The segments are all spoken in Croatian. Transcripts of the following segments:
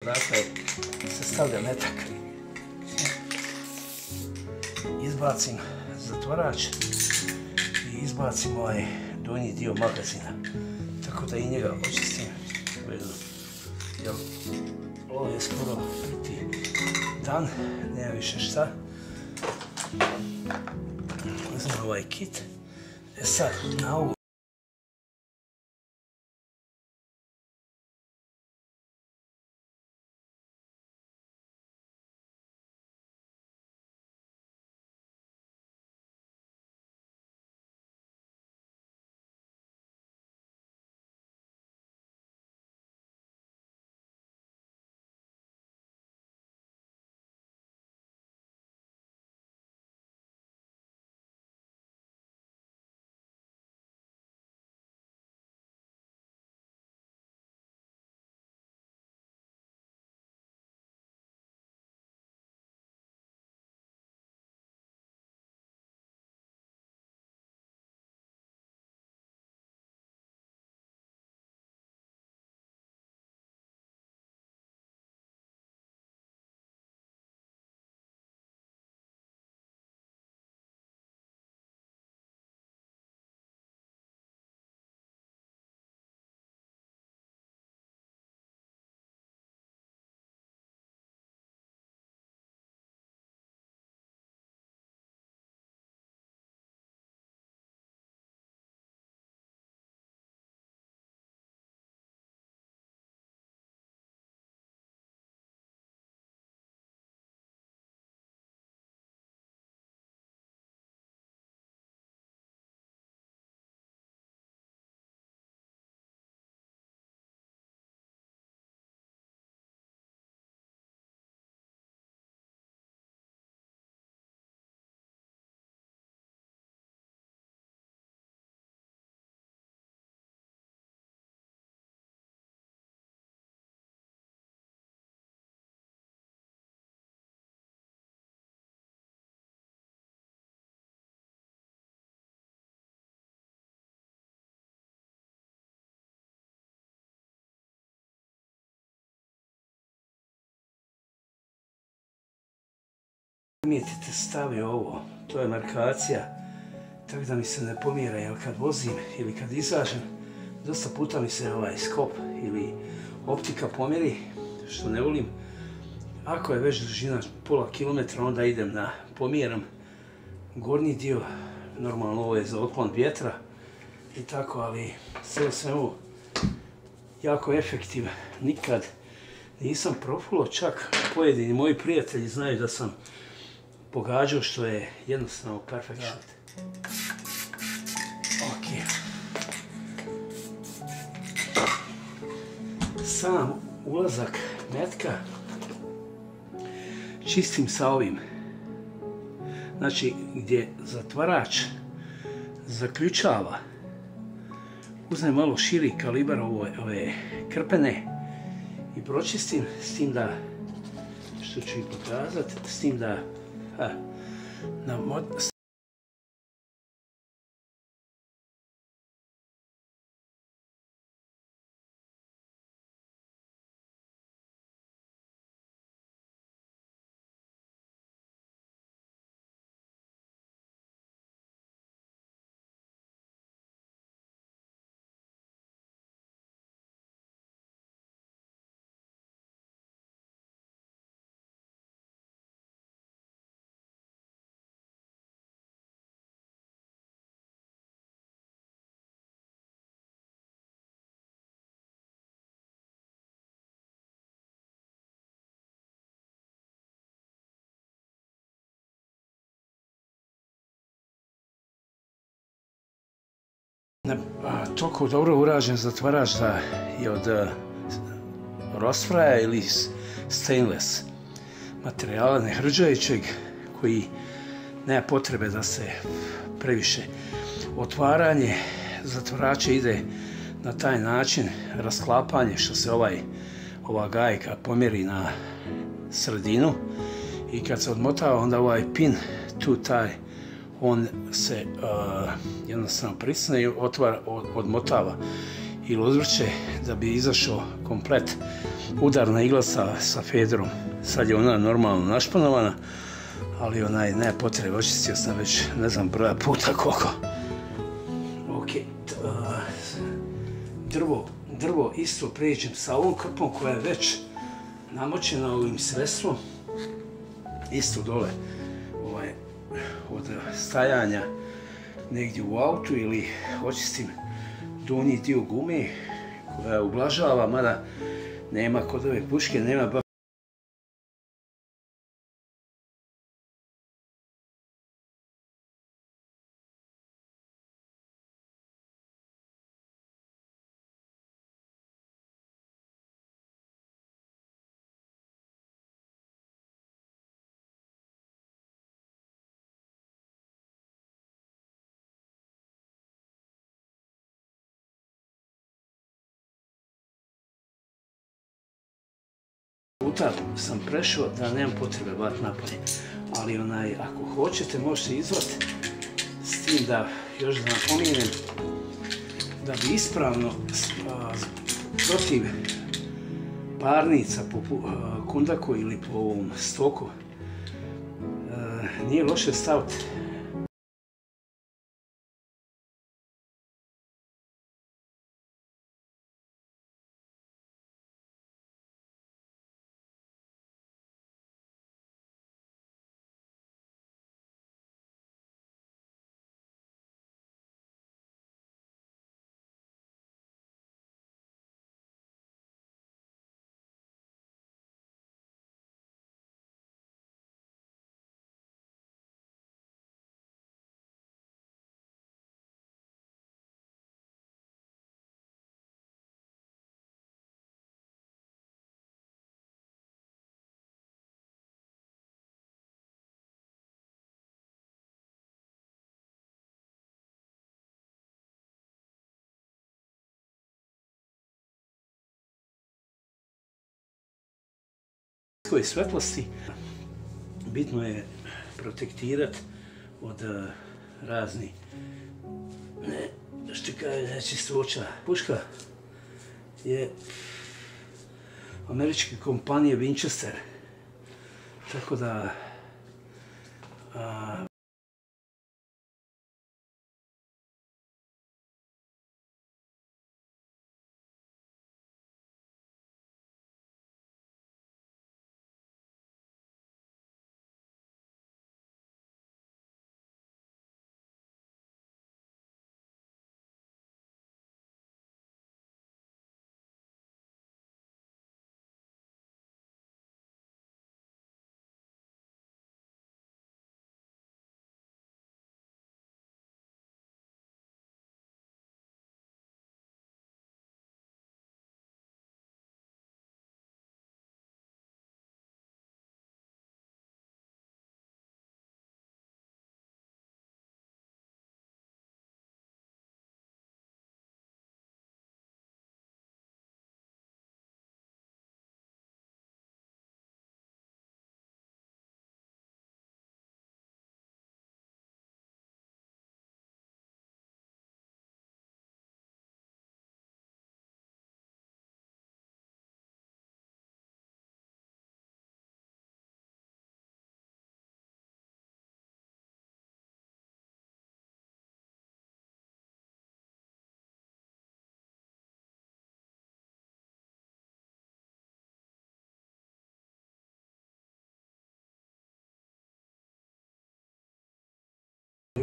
Dakle, se stavlja metak, izbacim zatvarač i izbacim ovaj donji dio magazina, tako da i njega očistim. Jer ovo je skoro priti dan, nema više šta. Uzmem ovaj kit. Sad, na ovu primijetite, stavio ovo, to je markacija, tako da mi se ne pomjera, jer kad vozim ili kad izađem, dosta puta mi se ovaj skop ili optika pomjeri, što ne volim. Ako je već dužina pola kilometra, onda idem na pomjeram gornji dio, normalno ovo je za otklon vjetra i tako, ali sve ovo jako efektivno, nikad nisam profulo, čak pojedini moji prijatelji znaju da sam pogađao, što je jednostavno perfect shot. Ok. Sam ulazak metka čistim sa ovim, znači gdje zatvarač zaključava, uzmem malo širi kalibar ove krpene i pročistim, s tim da, što ću i pokazati, s tim da Na toliko dobro urađen zatvarač da je od rosfraja ili stainless materijala nehrđajućeg, koji nema potrebe da se previše otvaranje zatvarača ide na taj način, rasklapanje, što se ova gajka pomjeri na sredinu i kad se odmotava, onda ovaj pin tu on se jednostavno prisne i odmotava ili odvrće da bi izašao komplet udarna igla sa federom. Sad je ona normalno našpanovana, ali nema potrebe, očistio sam već ne znam broja puta koliko. Ok, drvo isto pređem sa ovom krpom koja je već namočena ovim sredstvom, isto dole od stajanja negdje u autu, ili očistim donji dio gume koja ublažava, mada nema kod ove puške, nema baš puta sam prešao da nemam potrebe bat napolje, ali ako hoćete možete izvati, s tim da još da napomenem da bi ispravno protiv parnica po kundaku ili po ovom stoku nije loše staviti koje svetlosti. Bitno je protektirati od raznih nečistoća. Puška je američke kompanije Winchester, tako da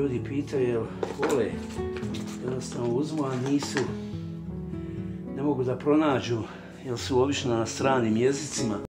ljudi pitaju jel vole, jednostavno uzmu, a ne mogu da pronađu, jer su obično na stranim jezicima.